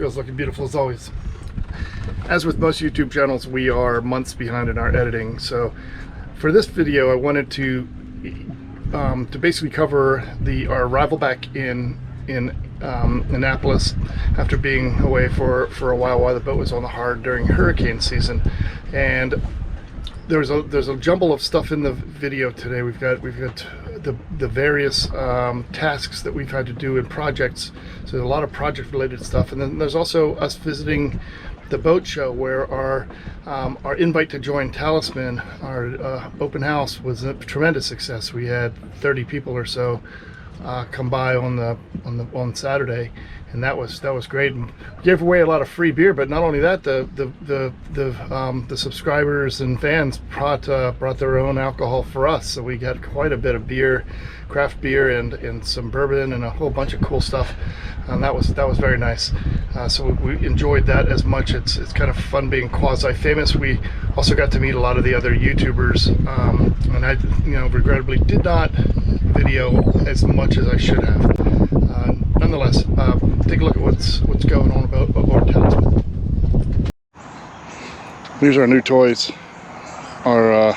video's looking beautiful as always. As with most YouTube channels, we are months behind in our editing. So for this video, I wanted to basically cover our arrival back in Annapolis after being away for a while the boat was on the hard during hurricane season. And there's a jumble of stuff in the video today. We've got the various tasks that we've had to do in projects. So there's a lot of project related stuff, and then there's also us visiting the boat show, where our invite to join Talisman, our open house, was a tremendous success. We had 30 people or so come by on Saturday, and that was great. And we gave away a lot of free beer, but not only that, the subscribers and fans brought their own alcohol for us. So we got quite a bit of beer, craft beer, and some bourbon, and a whole bunch of cool stuff. And that was very nice. So we enjoyed that as much. It's kind of fun being quasi-famous. We also got to meet a lot of the other YouTubers, and I, regrettably did not video as much as I should have. Nonetheless, take a look at what's going on aboard Talisman. These are our new toys, our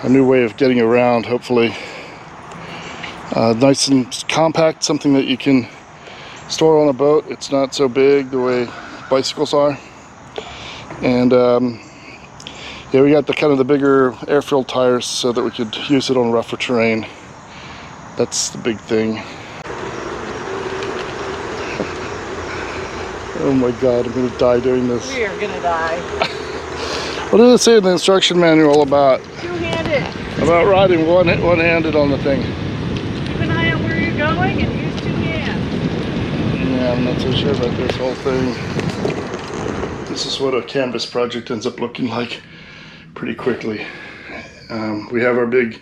new way of getting around. Hopefully, nice and compact, something that you can store on a boat. It's not so big the way bicycles are, and yeah, we got the kind of the bigger air-filled tires so that we could use it on rougher terrain. That's the big thing. Oh my God, I'm gonna die doing this. We are gonna die. What does it say in the instruction manual about? Two-handed. About riding one-handed on the thing. Keep an eye on where you're going and use two hands. Yeah, I'm not so sure about this whole thing. This is what a canvas project ends up looking like pretty quickly. We have our big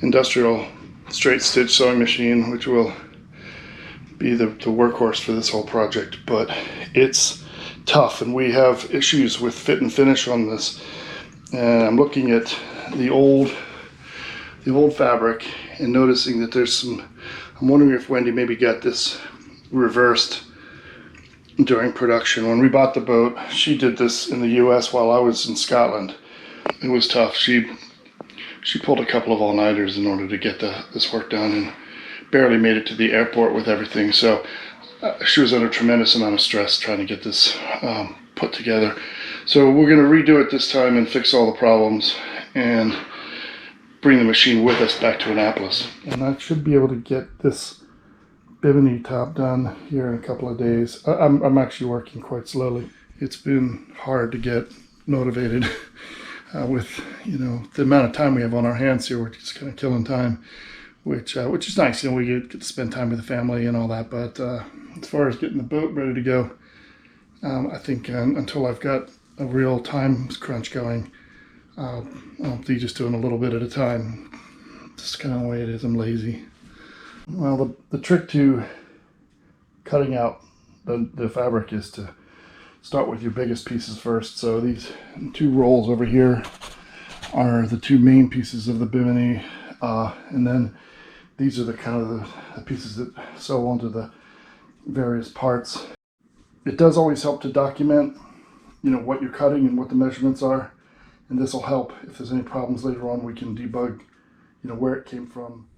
industrial straight stitch sewing machine, which will be the workhorse for this whole project, but it's tough, and we have issues with fit and finish on this. And I'm looking at the old fabric and noticing that there's some. I'm wondering if Wendy maybe got this reversed during production. When we bought the boat, she did this in the US while I was in Scotland. It was tough. She pulled a couple of all-nighters in order to get this work done, and barely made it to the airport with everything. So she was under a tremendous amount of stress trying to get this put together. So we're going to redo it this time and fix all the problems and bring the machine with us back to Annapolis. And I should be able to get this bimini top done here in a couple of days. I'm actually working quite slowly. It's been hard to get motivated with the amount of time we have on our hands here. We're just kind of killing time, which is nice. We get to spend time with the family and all that. But as far as getting the boat ready to go, I think until I've got a real time crunch going, I'll be just doing a little bit at a time. Just kind of the way it is. I'm lazy. Well, the trick to cutting out the fabric is to start with your biggest pieces first. So these two rolls over here are the two main pieces of the bimini, and then these are the kind of the pieces that sew onto the various parts. It does always help to document, what you're cutting and what the measurements are, and this will help if there's any problems later on. We can debug, where it came from.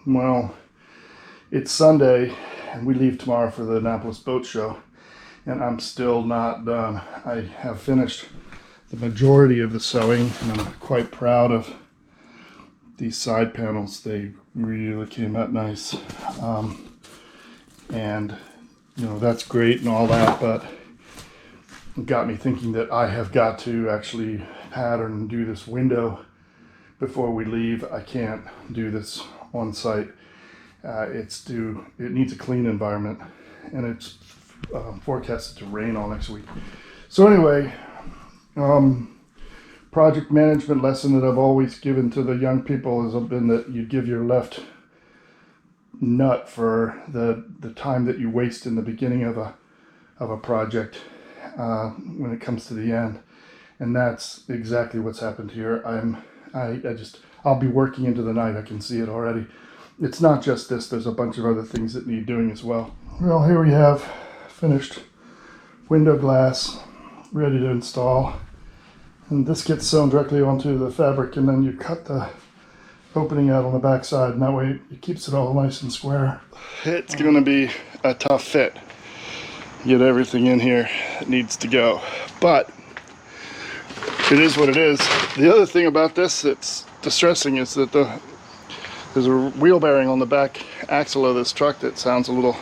Well, it's Sunday, and we leave tomorrow for the Annapolis Boat Show, and I'm still not done. I have finished the majority of the sewing, and I'm quite proud of these side panels. They really came out nice, and that's great and all that, but it got me thinking that I have got to actually pattern and do this window before we leave. I can't do this on site. It needs a clean environment, and it's forecasted to rain all next week. So anyway, project management lesson that I've always given to the young people has been that you give your left nut for the time that you waste in the beginning of a project when it comes to the end. And that's exactly what's happened here. I'll be working into the night. I can see it already. It's not just this, there's a bunch of other things that need doing as well. Well, here we have finished window glass, ready to install. And this gets sewn directly onto the fabric, and then you cut the opening out on the back side, and that way it keeps it all nice and square. It's going to be a tough fit. Get everything in here that needs to go. But it is what it is. The other thing about this that's distressing is that there's a wheel bearing on the back axle of this truck that sounds a little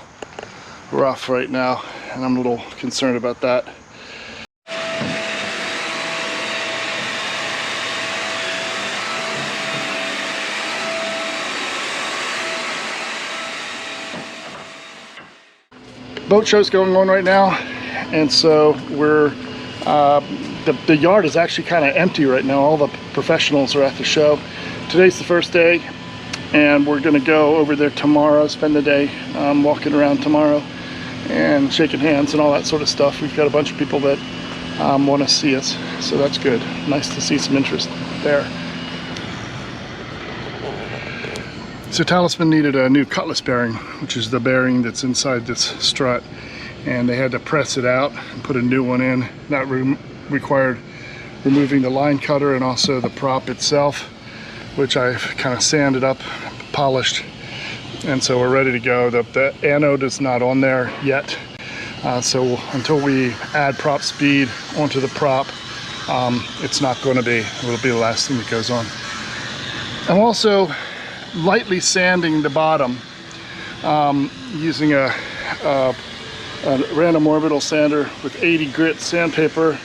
rough right now, and I'm a little concerned about that. Boat show's going on right now, and so we're the yard is actually kind of empty right now. All the professionals are at the show. Today's the first day, and we're going to go over there tomorrow, spend the day walking around tomorrow and shaking hands and all that sort of stuff. We've got a bunch of people that want to see us, so that's good. Nice to see some interest there. So Talisman needed a new cutlass bearing, which is the bearing that's inside this strut, and they had to press it out and put a new one in. That required removing the line cutter and also the prop itself, which I've kind of sanded up, polished, and so we're ready to go. The anode is not on there yet, so until we add prop speed onto the prop, it's not going to be. It'll be the last thing that goes on. I'm also lightly sanding the bottom using a random orbital sander with 80 grit sandpaper,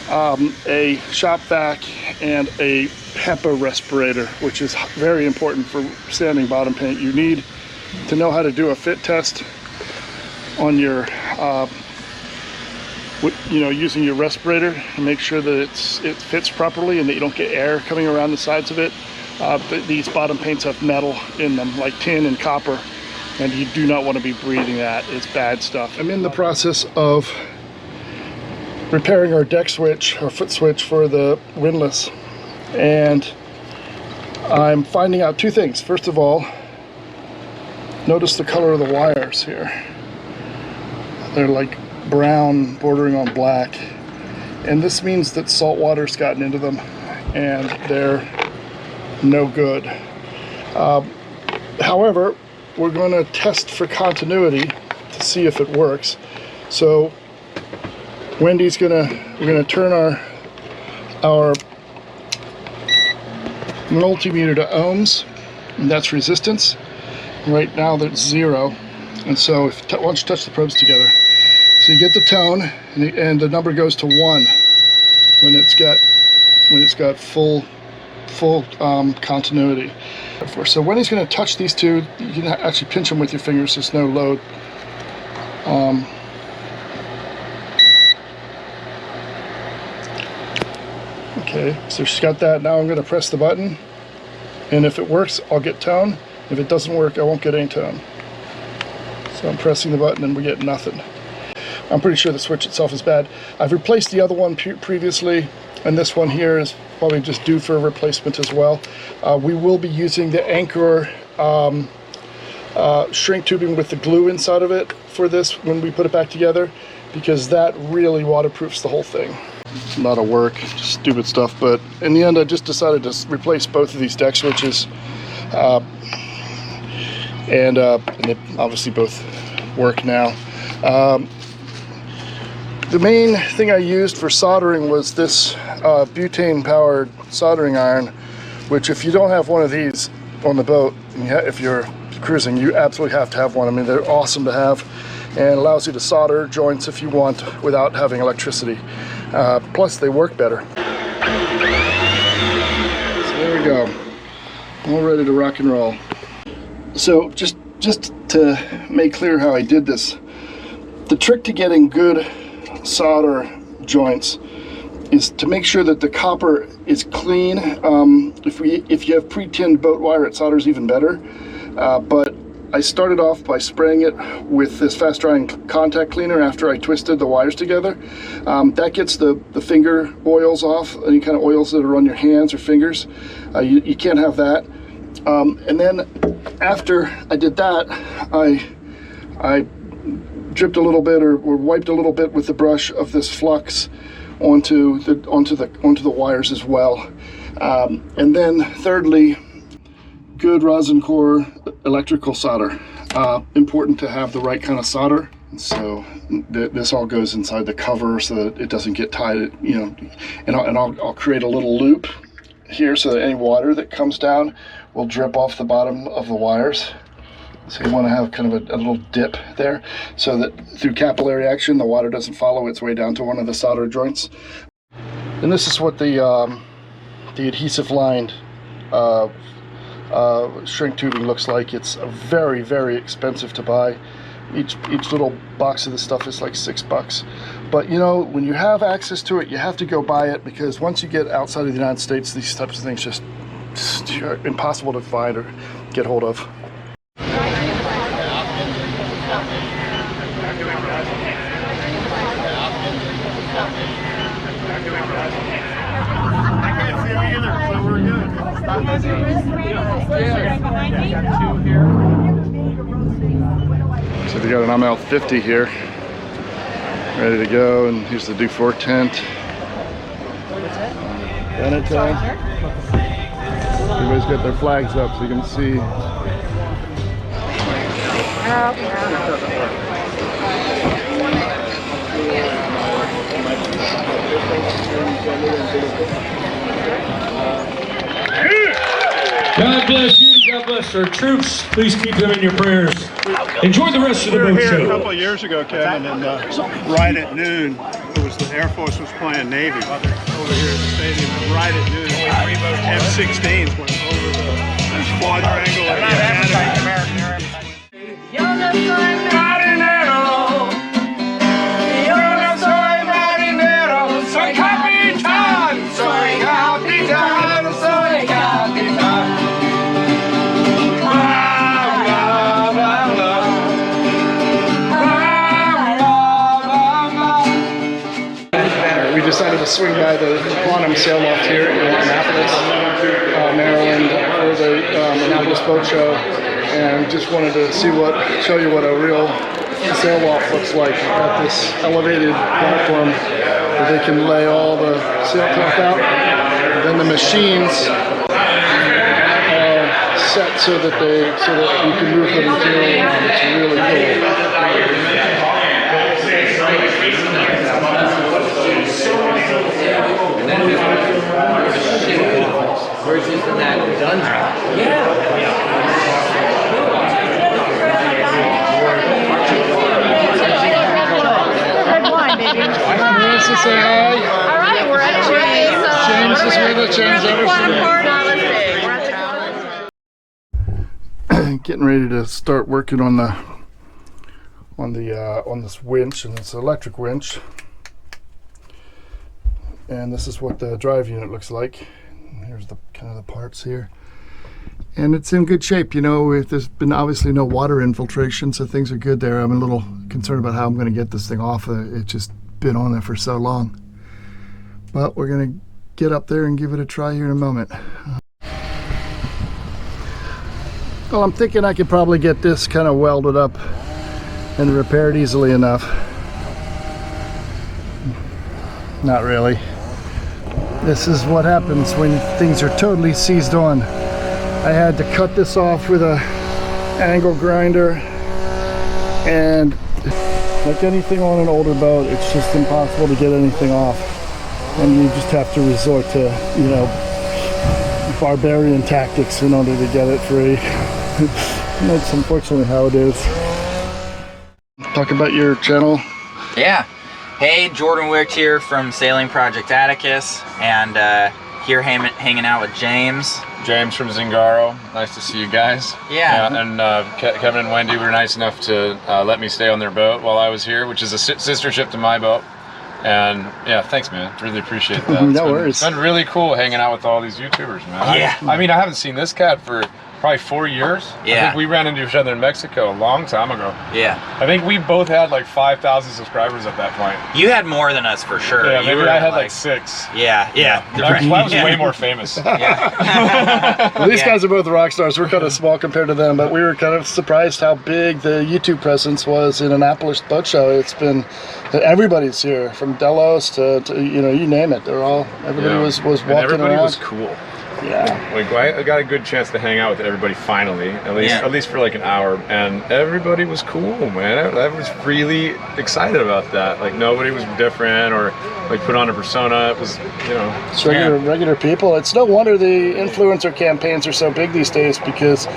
a shop vac, and a HEPA respirator, which is very important for sanding bottom paint. You need to know how to do a fit test on your using your respirator and make sure that it fits properly and that you don't get air coming around the sides of it. These bottom paints have metal in them, like tin and copper, and you do not want to be breathing that. It's bad stuff. I'm in the process of repairing our deck switch, our foot switch for the Windlass, and I'm finding out two things. First of all, notice the color of the wires here. They're like brown bordering on black, and this means that salt water's gotten into them and they're no good. However, we're going to test for continuity to see if it works. So we're gonna turn our multimeter to ohms, and that's resistance. Right now that's 0, and so once you touch the probes together, so you get the tone, and the number goes to 1 when it's got full continuity. So when he's going to touch these two, you can actually pinch them with your fingers. There's no load. Okay, so she's got that. Now I'm going to press the button, and if it works, I'll get tone. If it doesn't work, I won't get any tone. So I'm pressing the button and we get nothing. I'm pretty sure the switch itself is bad. I've replaced the other one previously, and this one here is probably just due for a replacement as well. We will be using the Anchor shrink tubing with the glue inside of it for this when we put it back together, because that really waterproofs the whole thing. A lot of work, just stupid stuff, but in the end I just decided to replace both of these deck switches, and they obviously both work now. The main thing I used for soldering was this butane powered soldering iron, which if you don't have one of these on the boat, if you're cruising, you absolutely have to have one. I mean, they're awesome to have, and allows you to solder joints if you want without having electricity. Plus they work better. So there we go, all ready to rock and roll. So just to make clear how I did this, the trick to getting good solder joints is to make sure that the copper is clean. If you have pre-tinned boat wire, it solders even better, but I started off by spraying it with this fast drying contact cleaner after I twisted the wires together. That gets the finger oils off, any kind of oils that are on your hands or fingers. You can't have that. And then after I did that, I dripped a little bit or wiped a little bit with the brush of this flux onto the wires as well. And then thirdly, good rosin core electrical solder. Important to have the right kind of solder. So this all goes inside the cover so that it doesn't get tied, you know, and I'll create a little loop here so that any water that comes down will drip off the bottom of the wires. So you want to have kind of a little dip there so that through capillary action the water doesn't follow its way down to one of the solder joints. And this is what the adhesive lined shrink tubing looks like. It's very, very expensive to buy. Each little box of this stuff is like $6. But you know, when you have access to it, you have to go buy it, because once you get outside of the United States, these types of things just are impossible to find or get hold of. So we got an ML50 here, ready to go, and here's the Dufour tent. Everybody's got their flags up so you can see. God bless you, God bless our troops. Please keep them in your prayers. Enjoy the rest of the boat show. We were here a couple of years ago, Kevin, and right at noon, it was the Air Force was playing Navy over here at the stadium, and right at noon, F-16s went over the quadrangle at the Academy. Soy capitán, soy capitán, soy capitán. We decided to swing by the Quantum sail loft here in Annapolis, Maryland, for the Annapolis Boat Show, and just wanted to show you what a real sail loft looks like. We've got this elevated platform where they can lay all the sailcloth out, and then the machines are set so that you can move the material around. It's really cool. Versus in that dungeon. Yeah. Red wine, baby. Marissa, say hi. All right, we're at James is with us. James Anderson. Getting ready to start working on this winch, and it's an electric winch. And this is what the drive unit looks like. Here's the kind of the parts here, and it's in good shape. You know, if there's been obviously no water infiltration, so things are good there. I'm a little concerned about how I'm going to get this thing off. It's just been on there for so long, but we're going to get up there and give it a try here in a moment. Well, I'm thinking I could probably get this kind of welded up and repaired easily enough. Not really. This is what happens when things are totally seized on. I had to cut this off with a angle grinder, and like anything on an older boat, it's just impossible to get anything off, and you just have to resort to, you know, barbarian tactics in order to get it free. That's unfortunately how it is. Talk about your channel. Yeah. Hey, Jordan Wicht here from Sailing Project Atticus, and here hanging out with James. James from Zingaro. Nice to see you guys. Yeah. And Kevin and Wendy were nice enough to let me stay on their boat while I was here, which is a sister ship to my boat. And yeah, thanks, man. Really appreciate that. No worries. It's been really cool hanging out with all these YouTubers, man. Yeah. I mean, I haven't seen this cat for probably 4 years. Yeah. I think we ran into each other in Mexico a long time ago. Yeah. I think we both had like 5,000 subscribers at that point. You had more than us for sure. Yeah, You maybe were I at, had like 6. Yeah. I was way more famous. Yeah. Well, these Yeah. guys are both rock stars. We're kind of small compared to them, but we were kind of surprised how big the YouTube presence was in Annapolis Boat Show. It's been, everybody's here, from Delos to you know, you name it. Everybody was And walking everybody around. was cool. Yeah. Like I got a good chance to hang out with everybody finally, at least for like an hour, and everybody was cool, man. I was really excited about that. Like nobody was different or like put on a persona. It was, you know, It's regular people. It's no wonder the influencer campaigns are so big these days, because,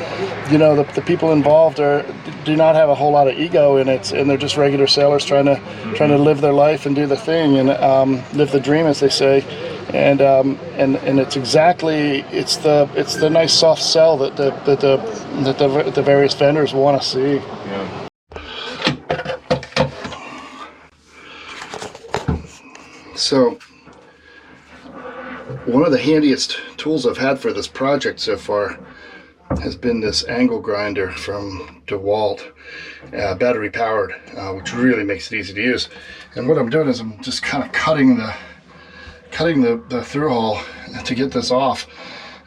you know, the people involved do not have a whole lot of ego in it, and they're just regular sailors trying to live their life and do the thing and live the dream, as they say. And it's the nice soft sell that the various vendors want to see. yeah. So, one of the handiest tools I've had for this project so far has been this angle grinder from DeWalt, battery powered, which really makes it easy to use. And what I'm doing is I'm just kind of cutting the through hole to get this off.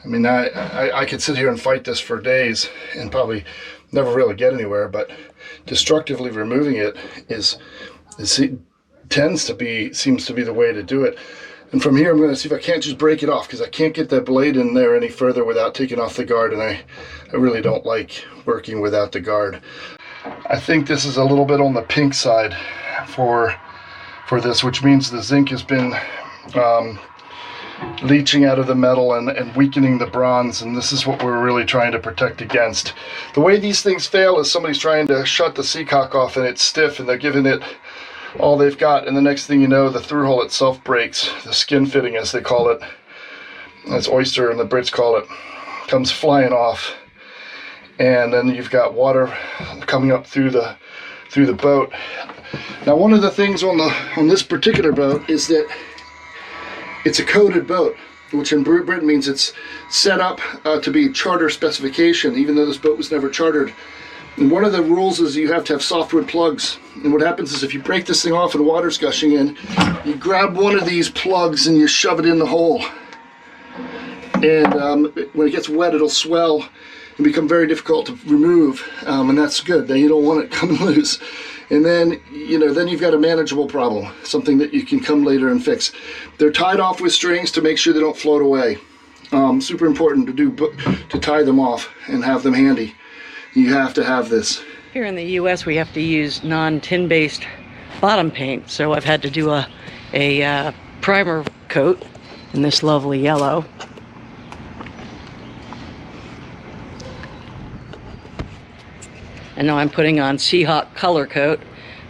I mean, I could sit here and fight this for days and probably never really get anywhere, but destructively removing it seems to be the way to do it. And from here I'm going to see if I can't just break it off, because I can't get that blade in there any further without taking off the guard, and I really don't like working without the guard. I think this is a little bit on the pink side for this, which means the zinc has been leaching out of the metal and weakening the bronze, and this is what we're really trying to protect against. The way these things fail is somebody's trying to shut the Seacock off and it's stiff and they're giving it all they've got, and the next thing you know, the through hole itself breaks. The skin fitting, as they call it, as oyster and the Brits call it, comes flying off, and then you've got water coming up through the boat. Now, one of the things on this particular boat is that it's a coated boat, which in Britain means it's set up to be charter specification, even though this boat was never chartered. And one of the rules is you have to have softwood plugs. And what happens is if you break this thing off and water's gushing in, you grab one of these plugs and you shove it in the hole. And when it gets wet, it'll swell and become very difficult to remove. And that's good. Then you don't want it coming loose. And then, you know, then you've got a manageable problem, something that you can come later and fix. They're tied off with strings to make sure they don't float away. Super important to tie them off and have them handy. You have to have this. Here in the U.S. we have to use non-tin based bottom paint, so I've had to do a primer coat in this lovely yellow. And now I'm putting on Seacock color coat.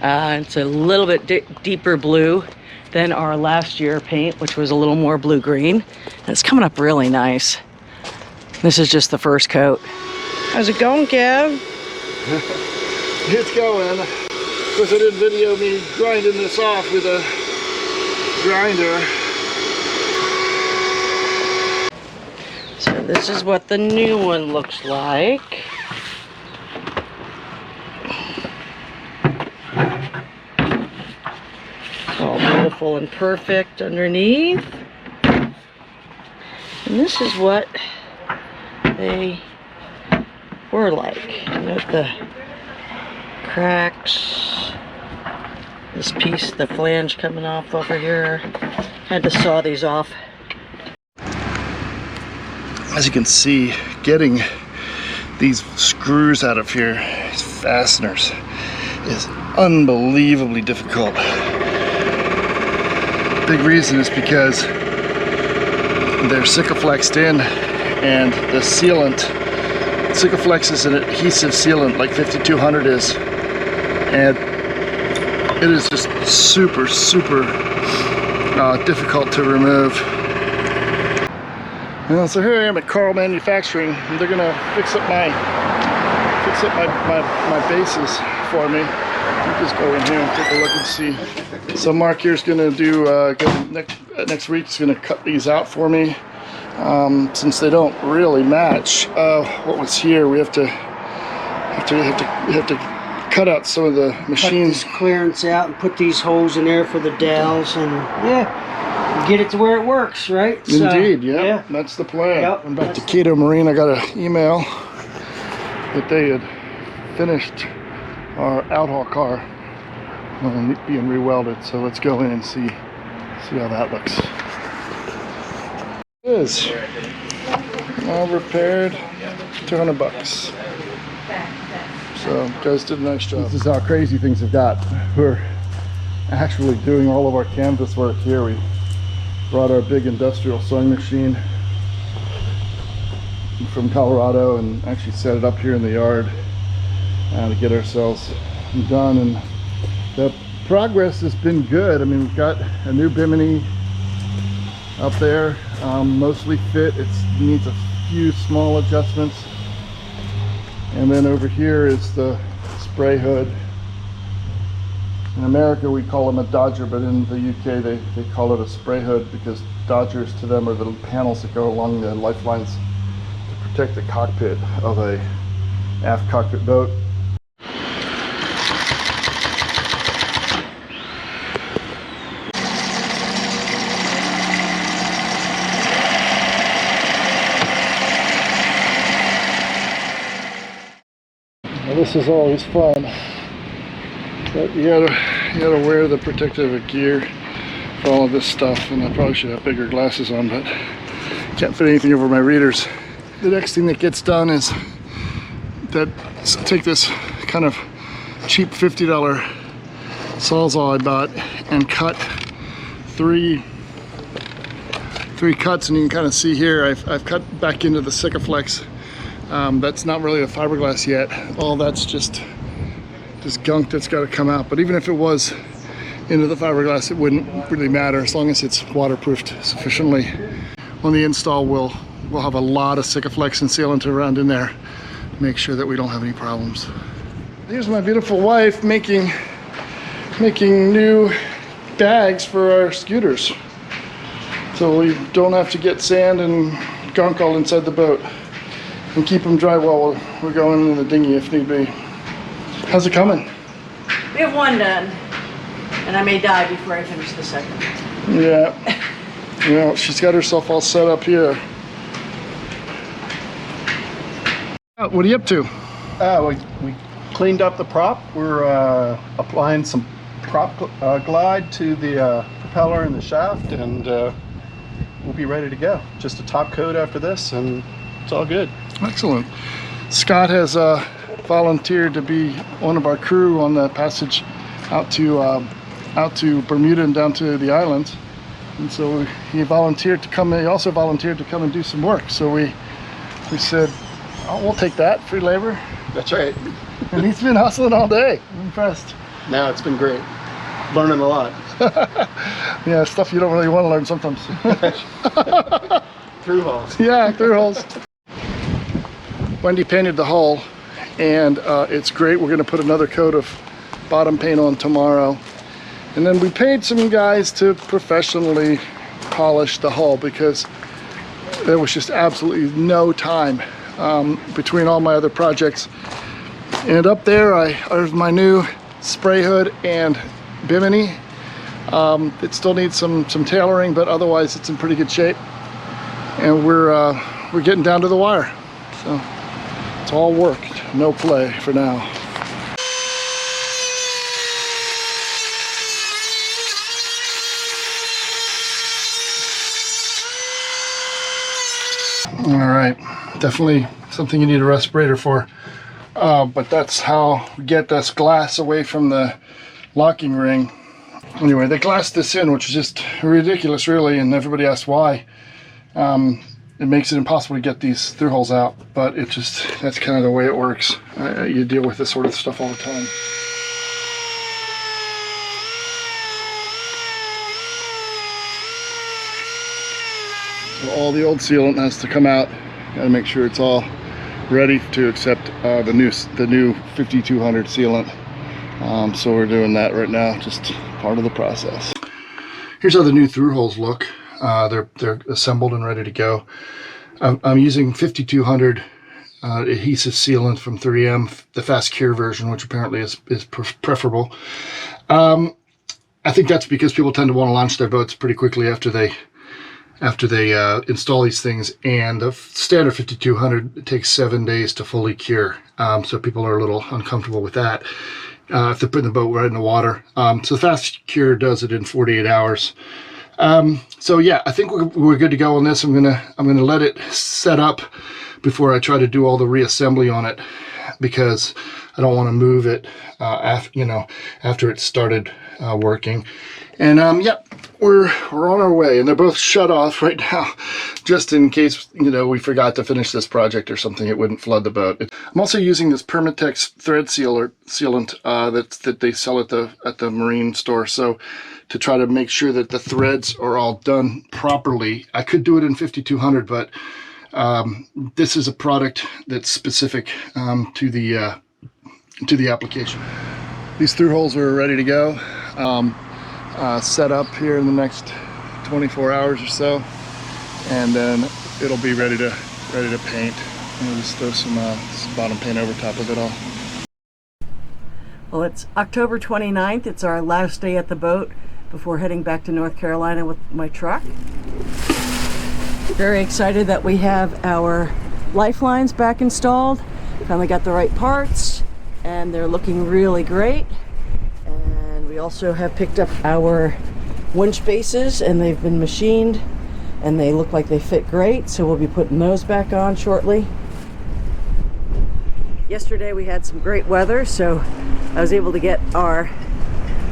It's a little bit deeper blue than our last year paint, which was a little more blue-green. And it's coming up really nice. This is just the first coat. How's it going, Kev? It's going. Of course, I didn't video me grinding this off with a grinder. So this is what the new one looks like. It's all beautiful and perfect underneath. And this is what they were like. Note the cracks. This piece, the flange coming off over here. Had to saw these off. As you can see, getting these screws out of here, these fasteners, is unbelievably difficult. Big reason is because they're Sikaflexed in, and the sealant, Sikaflex is an adhesive sealant like 5200 is, and it is just super difficult to remove. So here I am at Carl Manufacturing, and they're gonna fix up my bases for me. I'll just go in here and take a look and see. So Mark here's gonna do next week. He's gonna cut these out for me, since they don't really match what was here. We have to cut out some of the machines. Cut this clearance out and put these holes in there for the dowels, and yeah, get it to where it works, right? Indeed, so, yeah, that's the plan. Yep, I'm back to Cato Marine. I got an email that they had finished our outhaul car being rewelded, so let's go in and see how that looks. It is all repaired, $200. So guys did a nice job. This is how crazy things have got. We're actually doing all of our canvas work here. We brought our big industrial sewing machine from Colorado and actually set it up here in the yard to get ourselves done, and the progress has been good. I mean, we've got a new bimini up there, mostly fit. It needs a few small adjustments. And then over here is the spray hood. In America we call them a Dodger, but in the UK they call it a spray hood, because Dodgers to them are the panels that go along the lifelines to protect the cockpit of a aft cockpit boat. This is always fun, but you gotta wear the protective gear for all of this stuff, and I probably should have bigger glasses on, but can't fit anything over my readers. The next thing that gets done is take this kind of cheap $50 Sawzall I bought and cut three cuts, and you can kind of see here I've cut back into the Sikaflex. That's not really a fiberglass yet. All that's just gunk that's got to come out. But even if it was into the fiberglass, it wouldn't really matter as long as it's waterproofed sufficiently. On the install, we'll have a lot of Sikaflex and sealant around in there to make sure that we don't have any problems. Here's my beautiful wife making new bags for our scooters, so we don't have to get sand and gunk all inside the boat, and keep them dry while we're going in the dinghy if need be. How's it coming? We have one done, and I may die before I finish the second. Yeah. You know, she's got herself all set up here. What are you up to? We cleaned up the prop. We're applying some prop glide to the propeller and the shaft, and we'll be ready to go. Just a top coat after this, and it's all good. Excellent. Scott has volunteered to be one of our crew on the passage out to Bermuda and down to the islands, and so he volunteered to come. He also volunteered to come and do some work. So we said, "Oh, we'll take that free labor." That's right. And he's been hustling all day. I'm impressed. No, it's been great. Learning a lot. Yeah, stuff you don't really want to learn sometimes. Through holes. Yeah, through holes. Wendy painted the hull, and it's great. We're going to put another coat of bottom paint on tomorrow, and then we paid some guys to professionally polish the hull because there was just absolutely no time between all my other projects. And up there I have my new spray hood and bimini. It still needs some tailoring, but otherwise it's in pretty good shape, and we're getting down to the wire. So it's all work, no play for now. All right, definitely something you need a respirator for, but that's how we get this glass away from the locking ring. Anyway, they glassed this in, which is just ridiculous really, and everybody asked why. It makes it impossible to get these through holes out, but that's kind of the way it works. You deal with this sort of stuff all the time. So all the old sealant has to come out. Got to make sure it's all ready to accept the new 5200 sealant. So we're doing that right now, just part of the process. Here's how the new through holes look. They're assembled and ready to go. I'm using 5200 adhesive sealant from 3M, the fast cure version, which apparently is preferable. I think that's because people tend to want to launch their boats pretty quickly after they install these things, and the standard 5200 takes 7 days to fully cure. So people are a little uncomfortable with that if they're putting the boat right in the water. So the fast cure does it in 48 hours. So yeah, I think we're good to go on this. I'm gonna let it set up before I try to do all the reassembly on it, because I don't want to move it after it started working. And yeah, we're on our way, and they're both shut off right now, just in case we forgot to finish this project or something. It wouldn't flood the boat. I'm also using this Permatex thread sealant that they sell at the marine store. So to try to make sure that the threads are all done properly. I could do it in 5200, but this is a product that's specific to the application. These through holes are ready to go. Set up here in the next 24 hours or so, and then it'll be ready to paint. And we'll just throw some bottom paint over top of it all. Well, it's October 29th. It's our last day at the boat before heading back to North Carolina with my truck. Very excited that we have our lifelines back installed. Finally got the right parts, and they're looking really great. And we also have picked up our winch bases, and they've been machined, and they look like they fit great, so we'll be putting those back on shortly. Yesterday we had some great weather, so I was able to get our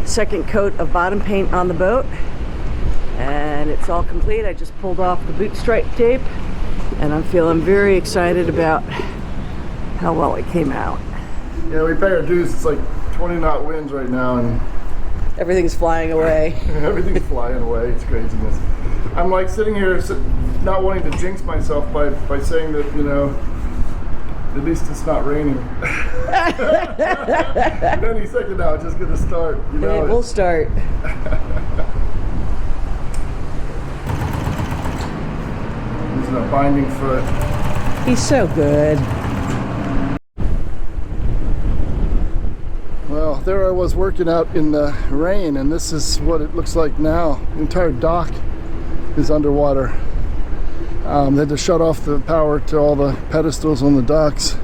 second coat of bottom paint on the boat, and it's all complete. I just pulled off the boot stripe tape, and I'm feeling very excited about how well it came out. Yeah, we pay our dues. It's like 20 knot winds right now, and everything's flying away. Everything's flying away. It's craziness. I'm like sitting here not wanting to jinx myself by saying that, at least it's not raining. And any second now, it's just going to start. It will start. Using a binding foot. He's so good. Well, there I was working out in the rain, and this is what it looks like now. The entire dock is underwater. They had to shut off the power to all the pedestals on the docks.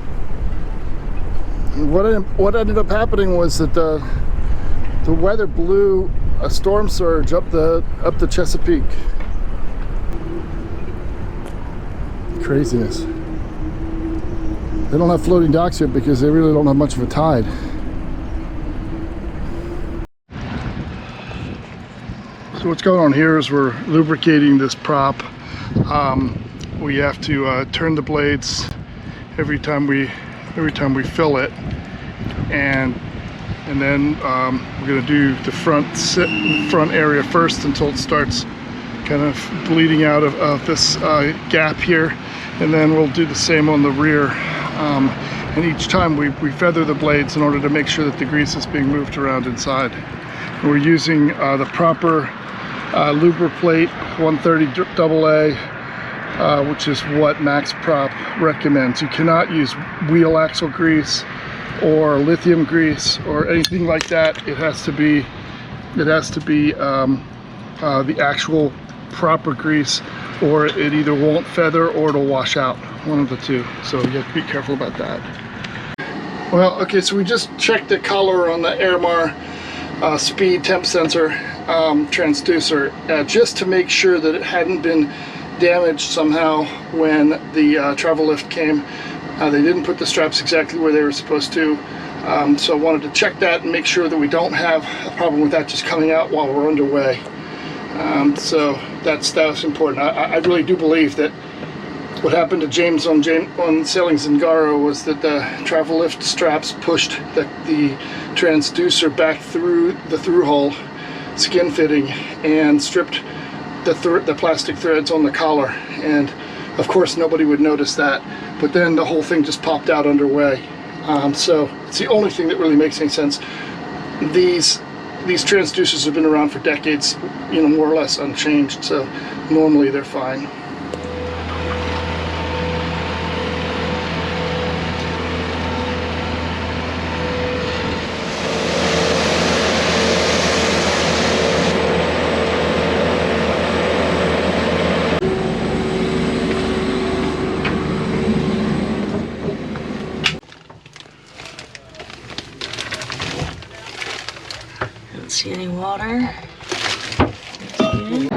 What ended up happening was that the weather blew a storm surge up the Chesapeake. Craziness. They don't have floating docks yet because they really don't have much of a tide. So what's going on here is we're lubricating this prop. We have to turn the blades every time we fill it, and then we're going to do the front area first until it starts kind of bleeding out of this gap here, and then we'll do the same on the rear. And each time we feather the blades in order to make sure that the grease is being moved around inside. And we're using the proper Lubriplate 130 AA, which is what Max Prop recommends. You cannot use wheel axle grease or lithium grease or anything like that. It has to be the actual proper grease, or it either won't feather or it'll wash out. One of the two. So you have to be careful about that. Well, okay, so we just checked the color on the Airmar speed temp sensor transducer just to make sure that it hadn't been damaged somehow when the travel lift came. They didn't put the straps exactly where they were supposed to, so I wanted to check that and make sure that we don't have a problem with that just coming out while we're underway. So that was important. I really do believe that what happened to James on Sailing Zingaro was that the travel lift straps pushed the transducer back through the through hole skin fitting and stripped the plastic threads on the collar, and of course nobody would notice that, but then the whole thing just popped out underway. So it's the only thing that really makes any sense. These these transducers have been around for decades, you know, more or less unchanged, so normally they're fine. See any water? Hey, you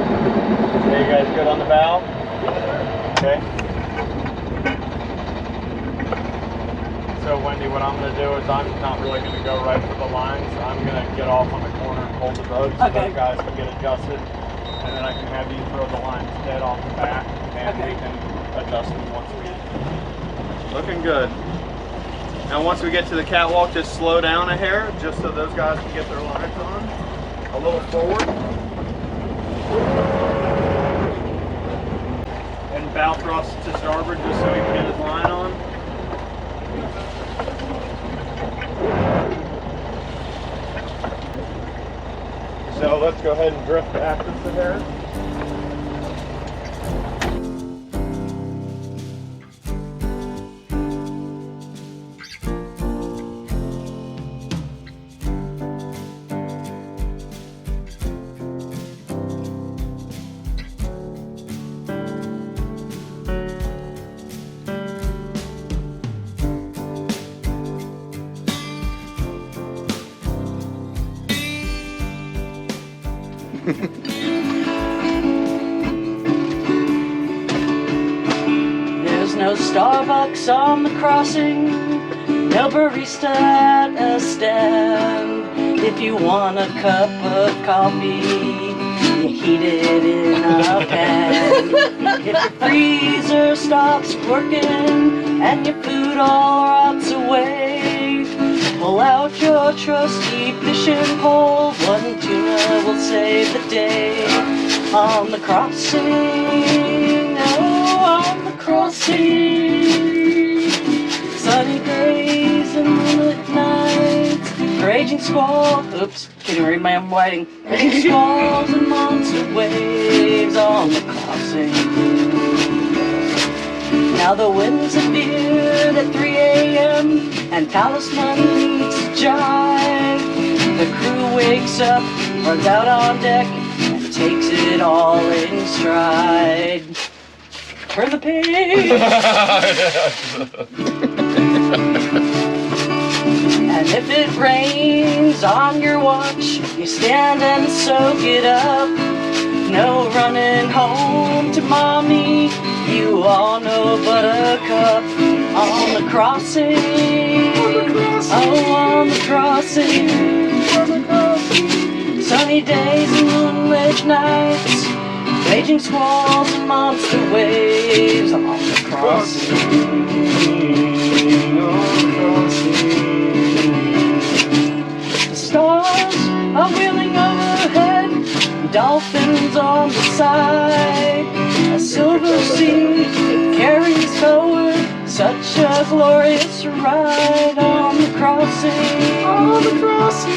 guys good on the bow? Okay. So Wendy, what I'm going to do is I'm not really going to go right for the lines. I'm going to get off on the corner and hold the boat so those guys can get adjusted. And then I can have you throw the lines dead off the back and we can adjust them once we... Looking good. Now once we get to the catwalk, just slow down a hair, just so those guys can get their lines on. A little forward. And bow thrust to starboard, just so he can get his line on. So let's go ahead and drift back just a hair. There's no Starbucks on the crossing, no barista at a stand. If you want a cup of coffee, you heat it in a pan. If your freezer stops working and your food all rots away, pull out your trusty fishing pole. One tuna will save the day. On the crossing, oh, on the crossing. Sunny days and moonlit nights, raging squalls. Oops, can you read my own writing? Raging squalls and monster waves on the crossing. Now the winds have veered at 3 a.m. and Talisman needs to jive. The crew wakes up, runs out on deck, and takes it all in stride. Turn the page! And if it rains on your watch, you stand and soak it up. No running home to mommy, you all know Buttercup. On the crossing, oh, on the crossing. Sunny days and moonlit nights, raging squalls and monster waves. On the crossing, the stars are wheeling overhead, dolphins on the side. A silver sea carries forward such a glorious ride. On the crossing, on the crossing.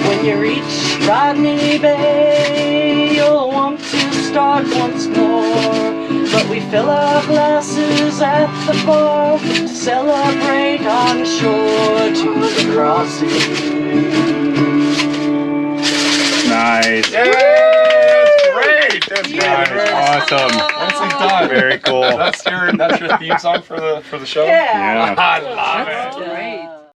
When you reach Rodney Bay, you'll want to start once more. But we fill our glasses at the bar to celebrate on shore. To the crossing. Nice. Yay! That's great. That's Yeah. great. Awesome. Nicely done. Very cool. That's your theme song for the show? Yeah. Yeah. I love it. Great.